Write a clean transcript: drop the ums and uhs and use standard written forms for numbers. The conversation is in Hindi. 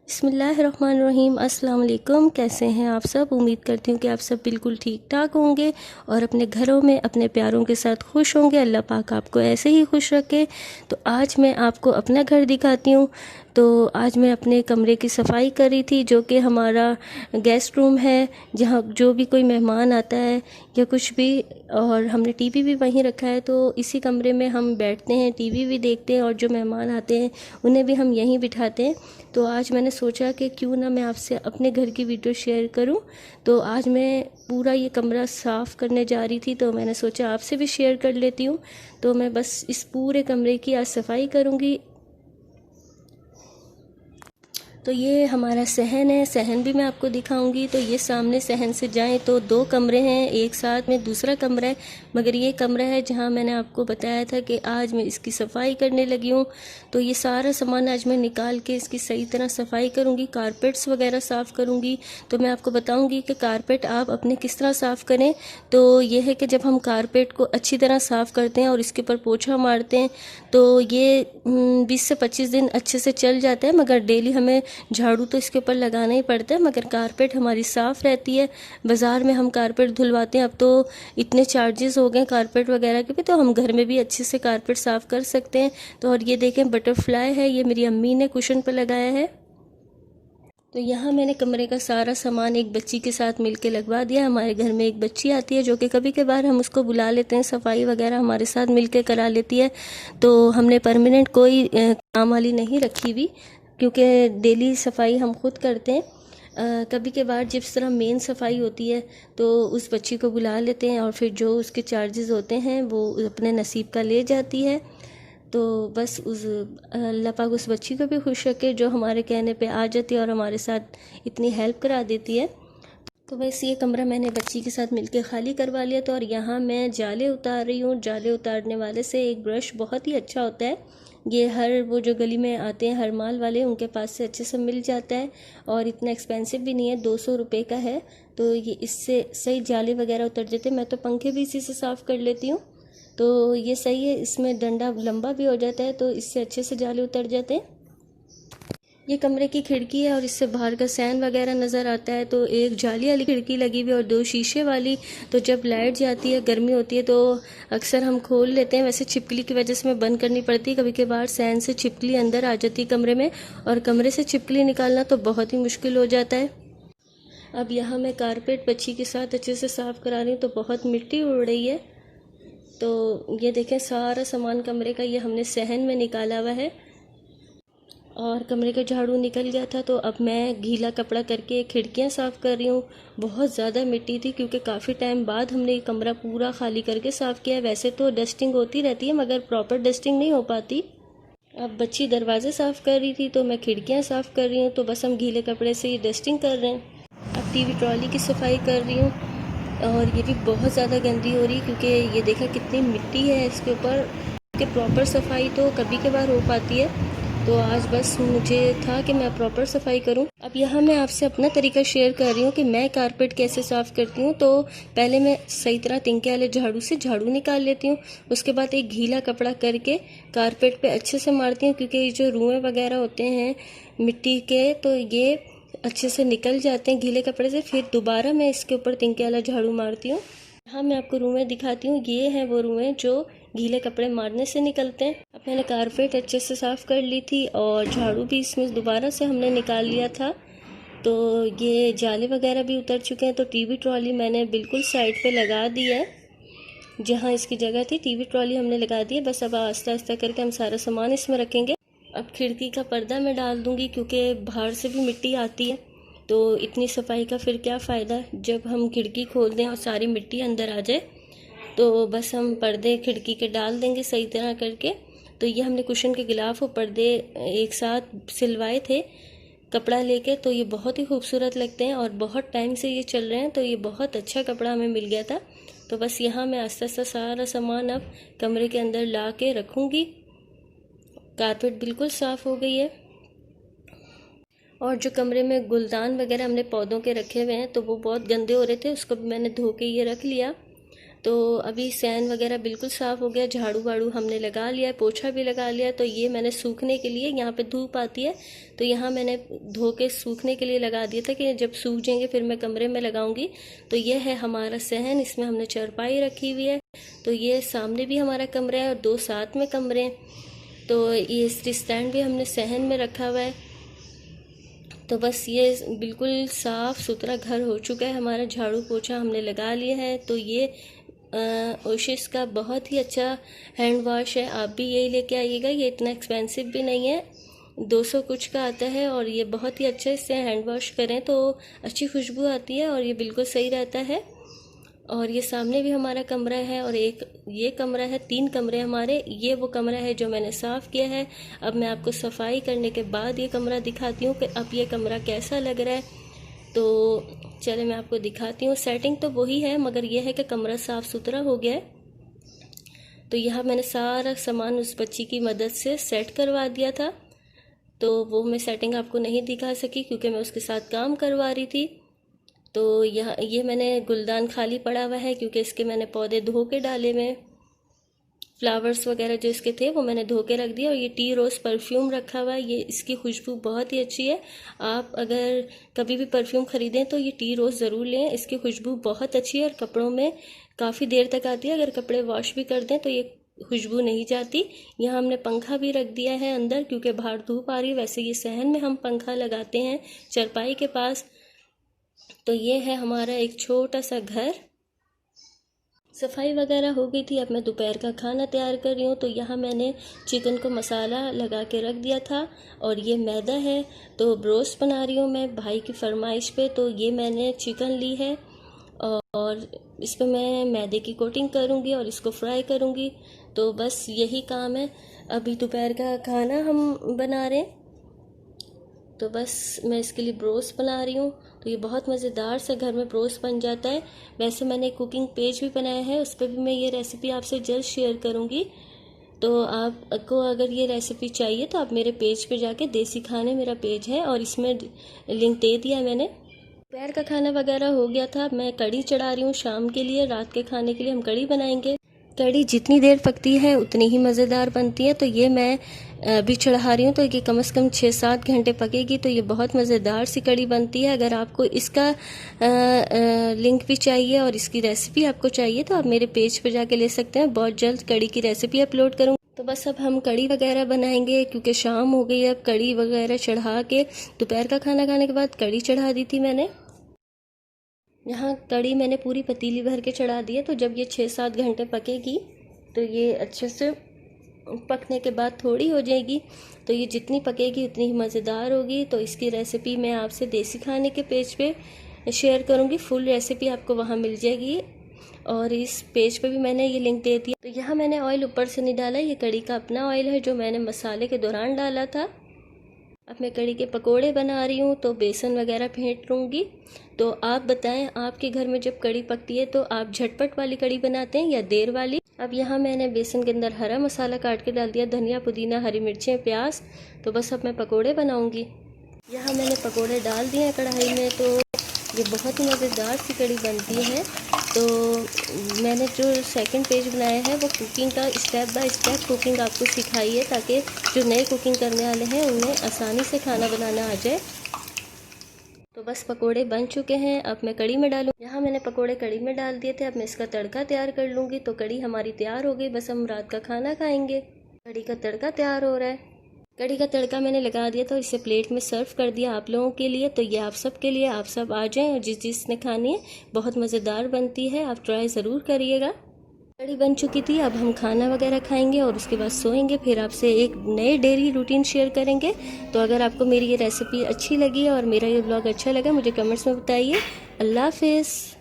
बिस्मिल्लाहिर्रहमानिर्रहीम। अस्सलाम वालेकुम। कैसे हैं आप सब? उम्मीद करती हूँ कि आप सब बिल्कुल ठीक ठाक होंगे और अपने घरों में अपने प्यारों के साथ खुश होंगे। अल्लाह पाक आपको ऐसे ही खुश रखे। तो आज मैं आपको अपना घर दिखाती हूँ। तो आज मैं अपने कमरे की सफाई कर रही थी, जो कि हमारा गेस्ट रूम है, जहाँ जो भी कोई मेहमान आता है या कुछ भी, और हमने टीवी भी वहीं रखा है। तो इसी कमरे में हम बैठते हैं, टीवी भी देखते हैं, और जो मेहमान आते हैं उन्हें भी हम यहीं बिठाते हैं। तो आज मैंने सोचा कि क्यों ना मैं आपसे अपने घर की वीडियो शेयर करूं। तो आज मैं पूरा ये कमरा साफ़ करने जा रही थी, तो मैंने सोचा आपसे भी शेयर कर लेती हूं। तो मैं बस इस पूरे कमरे की आज सफाई करूंगी। तो ये हमारा सहन है, सहन भी मैं आपको दिखाऊंगी। तो ये सामने सहन से जाएं तो दो कमरे हैं, एक साथ में दूसरा कमरा है, मगर ये कमरा है जहां मैंने आपको बताया था कि आज मैं इसकी सफाई करने लगी हूँ। तो ये सारा सामान आज मैं निकाल के इसकी सही तरह सफाई करूँगी, कारपेट्स वगैरह साफ़ करूँगी। तो मैं आपको बताऊँगी कि कारपेट आप अपने किस तरह साफ़ करें। तो ये है कि जब हम कारपेट को अच्छी तरह साफ़ करते हैं और इसके ऊपर पोछा मारते हैं तो ये 20 से 25 दिन अच्छे से चल जाता है, मगर डेली हमें झाड़ू तो इसके ऊपर लगाना ही पड़ता है। मगर कारपेट हमारी साफ़ रहती है। बाज़ार में हम कारपेट धुलवाते हैं, अब तो इतने चार्जेस हो गए कारपेट वगैरह के भी, तो हम घर में भी अच्छे से कारपेट साफ़ कर सकते हैं। तो और ये देखें बटरफ्लाई है, ये मेरी अम्मी ने कुशन पर लगाया है। तो यहाँ मैंने कमरे का सारा सामान एक बच्ची के साथ मिलके लगवा दिया। हमारे घर में एक बच्ची आती है जो कि कभी कभार हम उसको बुला लेते हैं, सफाई वगैरह हमारे साथ मिलके करा लेती है। तो हमने परमानेंट कोई काम वाली नहीं रखी हुई, क्योंकि डेली सफाई हम खुद करते हैं। कभी कभार जिस तरह मेन सफाई होती है तो उस बच्ची को बुला लेते हैं, और फिर जो उसके चार्जेस होते हैं वो अपने नसीब का ले जाती है। तो बस उस अल्लाह पाक उस बच्ची को भी खुश रखे जो हमारे कहने पे आ जाती है और हमारे साथ इतनी हेल्प करा देती है। तो बस ये कमरा मैंने बच्ची के साथ मिलके खाली करवा लिया। तो और यहाँ मैं जाले उतार रही हूँ। जाले उतारने वाले से एक ब्रश बहुत ही अच्छा होता है, ये हर वो जो गली में आते हैं हर माल वाले, उनके पास से अच्छे से मिल जाता है और इतना एक्सपेंसिव भी नहीं है, 200 रुपये का है। तो ये इससे सही जाले वगैरह उतर जाते हैं। मैं तो पंखे भी इसी से साफ़ कर लेती हूँ। तो ये सही है, इसमें डंडा लंबा भी हो जाता है तो इससे अच्छे से जाले उतर जाते हैं। ये कमरे की खिड़की है और इससे बाहर का सैन वगैरह नज़र आता है। तो एक जाली वाली खिड़की लगी हुई और दो शीशे वाली। तो जब लाइट जाती है, गर्मी होती है, तो अक्सर हम खोल लेते हैं। वैसे छिपकली की वजह से मैं बंद करनी पड़ती है, कभी कभार सैन से छिपकली अंदर आ जाती है कमरे में, और कमरे से छिपकली निकालना तो बहुत ही मुश्किल हो जाता है। अब यहाँ मैं कारपेट बच्ची के साथ अच्छे से साफ़ करा रही हूँ, तो बहुत मिट्टी उड़ रही है। तो ये देखें सारा सामान कमरे का ये हमने सहन में निकाला हुआ है, और कमरे का झाड़ू निकल गया था। तो अब मैं गीला कपड़ा करके खिड़कियां साफ़ कर रही हूँ। बहुत ज़्यादा मिट्टी थी, क्योंकि काफ़ी टाइम बाद हमने ये कमरा पूरा खाली करके साफ़ किया है। वैसे तो डस्टिंग होती रहती है, मगर प्रॉपर डस्टिंग नहीं हो पाती। अब बच्ची दरवाजे साफ़ कर रही थी तो मैं खिड़कियाँ साफ़ कर रही हूँ। तो बस हम गीले कपड़े से ये डस्टिंग कर रहे हैं। अब टीवी ट्रॉली की सफाई कर रही हूँ, और ये भी बहुत ज़्यादा गंदी हो रही है, क्योंकि ये देखें कितनी मिट्टी है इसके ऊपर। कि प्रॉपर सफाई तो कभी कभार हो पाती है, तो आज बस मुझे था कि मैं प्रॉपर सफाई करूं। अब यहाँ मैं आपसे अपना तरीका शेयर कर रही हूँ कि मैं कारपेट कैसे साफ़ करती हूँ। तो पहले मैं सही तरह तिनके वाले झाड़ू से झाड़ू निकाल लेती हूँ। उसके बाद एक गीला कपड़ा करके कारपेट पे अच्छे से मारती हूँ, क्योंकि ये जो रुएँ वगैरह होते हैं मिट्टी के, तो ये अच्छे से निकल जाते हैं गीले कपड़े से। फिर दोबारा मैं इसके ऊपर तिनके वाला झाड़ू मारती हूँ। हाँ, मैं आपको रुएँ दिखाती हूँ। ये हैं वो रुएँ जो गीले कपड़े मारने से निकलते हैं। अब मैंने कारपेट अच्छे से साफ़ कर ली थी और झाड़ू भी इसमें दोबारा से हमने निकाल लिया था। तो ये जाले वगैरह भी उतर चुके हैं। तो टीवी ट्रॉली मैंने बिल्कुल साइड पे लगा दी है, जहाँ इसकी जगह थी टीवी ट्रॉली हमने लगा दी है। बस अब आहिस्ता आहिस्ता करके हम सारा सामान इसमें रखेंगे। अब खिड़की का पर्दा मैं डाल दूँगी, क्योंकि बाहर से भी मिट्टी आती है, तो इतनी सफाई का फिर क्या फ़ायदा जब हम खिड़की खोल दें और सारी मिट्टी अंदर आ जाए। तो बस हम पर्दे खिड़की के डाल देंगे सही तरह करके। तो ये हमने कुशन के गिलाफ और पर्दे एक साथ सिलवाए थे कपड़ा लेके, तो ये बहुत ही खूबसूरत लगते हैं और बहुत टाइम से ये चल रहे हैं। तो ये बहुत अच्छा कपड़ा हमें मिल गया था। तो बस यहाँ मैं आस्ता आस्ता सारा सामान अब कमरे के अंदर ला के रखूँगी। कारपेट बिल्कुल साफ़ हो गई है, और जो कमरे में गुलदान वगैरह हमने पौधों के रखे हुए हैं तो वो बहुत गंदे हो रहे थे, उसको भी मैंने धो के ये रख लिया। तो अभी सहन वगैरह बिल्कुल साफ़ हो गया, झाड़ू वाड़ू हमने लगा लिया है, पोछा भी लगा लिया। तो ये मैंने सूखने के लिए, यहाँ पे धूप आती है तो यहाँ मैंने धो के सूखने के लिए लगा दिया था कि जब सूख जाएंगे फिर मैं कमरे में लगाऊंगी। तो ये है हमारा सहन, इसमें हमने चारपाई रखी हुई है। तो ये सामने भी हमारा कमरा है और 2 साथ में कमरे हैं। तो ये स्टैंड भी हमने सहन में रखा हुआ है। तो बस ये बिल्कुल साफ़ सुथरा घर हो चुका है हमारा, झाड़ू पोछा हमने लगा लिया है। तो ये ओशिस का बहुत ही अच्छा हैंड वॉश है, आप भी यही लेके आइएगा। ये इतना एक्सपेंसिव भी नहीं है, 200 कुछ का आता है और ये बहुत ही अच्छा, इससे हैंड वॉश करें तो अच्छी खुशबू आती है और ये बिल्कुल सही रहता है। और ये सामने भी हमारा कमरा है और एक ये कमरा है, 3 कमरे हमारे। ये वो कमरा है जो मैंने साफ़ किया है। अब मैं आपको सफाई करने के बाद ये कमरा दिखाती हूँ कि अब ये कमरा कैसा लग रहा है। तो चले मैं आपको दिखाती हूँ। सेटिंग तो वही है मगर यह है कि कमरा साफ़ सुथरा हो गया है। तो यहाँ मैंने सारा सामान उस बच्ची की मदद से सेट करवा दिया था, तो वो मैं सेटिंग आपको नहीं दिखा सकी क्योंकि मैं उसके साथ काम करवा रही थी। तो ये मैंने गुलदान खाली पड़ा हुआ है क्योंकि इसके मैंने पौधे धो के डाले में, फ्लावर्स वगैरह जो इसके थे वो मैंने धो के रख दिया। और ये टी रोज़ परफ्यूम रखा हुआ है, ये इसकी खुशबू बहुत ही अच्छी है। आप अगर कभी भी परफ्यूम ख़रीदें तो ये टी रोज़ ज़रूर लें, इसकी खुशबू बहुत अच्छी है और कपड़ों में काफ़ी देर तक आती है। अगर कपड़े वॉश भी कर दें तो ये खुशबू नहीं जाती। यहाँ हमने पंखा भी रख दिया है अंदर क्योंकि बाहर धूप आ रही है। वैसे ये सहन में हम पंखा लगाते हैं चारपाई के पास। तो ये है हमारा एक छोटा सा घर। सफाई वगैरह हो गई थी, अब मैं दोपहर का खाना तैयार कर रही हूँ। तो यहाँ मैंने चिकन को मसाला लगा के रख दिया था और ये मैदा है तो ब्रोस्ट बना रही हूँ मैं भाई की फरमाइश पे। तो ये मैंने चिकन ली है और इस पर मैं मैदे की कोटिंग करूँगी और इसको फ्राई करूँगी। तो बस यही काम है। अभी दोपहर का खाना हम बना रहे हैं तो बस मैं इसके लिए ब्रोस्ट बना रही हूँ। तो ये बहुत मज़ेदार सा घर में ब्रोस्ट बन जाता है। वैसे मैंने एक कुकिंग पेज भी बनाया है, उस पर भी मैं ये रेसिपी आपसे जल्द शेयर करूँगी। तो आपको अगर ये रेसिपी चाहिए तो आप मेरे पेज पे जाके, देसी खाने मेरा पेज है और इसमें लिंक दे दिया है मैंने। दोपहर का खाना वगैरह हो गया था, मैं कढ़ी चढ़ा रही हूँ शाम के लिए। रात के खाने के लिए हम कढ़ी बनाएंगे। कढ़ी जितनी देर पकती है उतनी ही मज़ेदार बनती है। तो ये मैं अभी चढ़ा रही हूँ तो ये कम से कम 6-7 घंटे पकेगी। तो ये बहुत मज़ेदार सी कढ़ी बनती है। अगर आपको इसका लिंक भी चाहिए और इसकी रेसिपी आपको चाहिए तो आप मेरे पेज पर जाके ले सकते हैं। बहुत जल्द कढ़ी की रेसिपी अपलोड करूँ। तो बस अब हम कढ़ी वगैरह बनाएंगे क्योंकि शाम हो गई है। अब कढ़ी वगैरह चढ़ा के, दोपहर का खाना खाने के बाद कढ़ी चढ़ा दी थी मैंने। यहाँ कढ़ी मैंने पूरी पतीली भर के चढ़ा दी है। तो जब ये 6-7 घंटे पकेगी तो ये अच्छे से पकने के बाद थोड़ी हो जाएगी। तो ये जितनी पकेगी उतनी ही मज़ेदार होगी। तो इसकी रेसिपी मैं आपसे देसी खाने के पेज पे शेयर करूँगी, फुल रेसिपी आपको वहाँ मिल जाएगी और इस पेज पे भी मैंने ये लिंक दे दिया। तो यहाँ मैंने ऑयल ऊपर से नहीं डाला, ये कढ़ी का अपना ऑयल है जो मैंने मसाले के दौरान डाला था। अब मैं कढ़ी के पकोड़े बना रही हूँ तो बेसन वगैरह फेंट लूँगी। तो आप बताएं, आपके घर में जब कढ़ी पकती है तो आप झटपट वाली कढ़ी बनाते हैं या देर वाली। अब यहाँ मैंने बेसन के अंदर हरा मसाला काट के डाल दिया, धनिया, पुदीना, हरी मिर्चें, प्याज। तो बस अब मैं पकोड़े बनाऊँगी। यहाँ मैंने पकोड़े डाल दिए हैं कढ़ाई में। तो ये बहुत ही मज़ेदार सी कढ़ी बनती है। तो मैंने जो सेकंड पेज बनाया है वो कुकिंग का स्टेप बाय स्टेप कुकिंग आपको सिखाई है ताकि जो नए कुकिंग करने वाले हैं उन्हें आसानी से खाना बनाना आ जाए। तो बस पकोड़े बन चुके हैं, अब मैं कढ़ी में डालूँ। यहाँ मैंने पकोड़े कढ़ी में डाल दिए थे, अब मैं इसका तड़का तैयार कर लूँगी। तो कढ़ी हमारी तैयार हो गई, बस हम रात का खाना खाएँगे। कढ़ी का तड़का तैयार हो रहा है। कढ़ी का तड़का मैंने लगा दिया था और इसे प्लेट में सर्व कर दिया आप लोगों के लिए। तो ये आप सब के लिए, आप सब आ जाएं और जिसने खानी है, बहुत मज़ेदार बनती है, आप ट्राई ज़रूर करिएगा। कढ़ी बन चुकी थी, अब हम खाना वगैरह खाएंगे और उसके बाद सोएंगे। फिर आपसे एक नए डेली रूटीन शेयर करेंगे। तो अगर आपको मेरी ये रेसिपी अच्छी लगी और मेरा ये ब्लॉग अच्छा लगा मुझे कमेंट्स में बताइए। अल्लाह हाफिज़।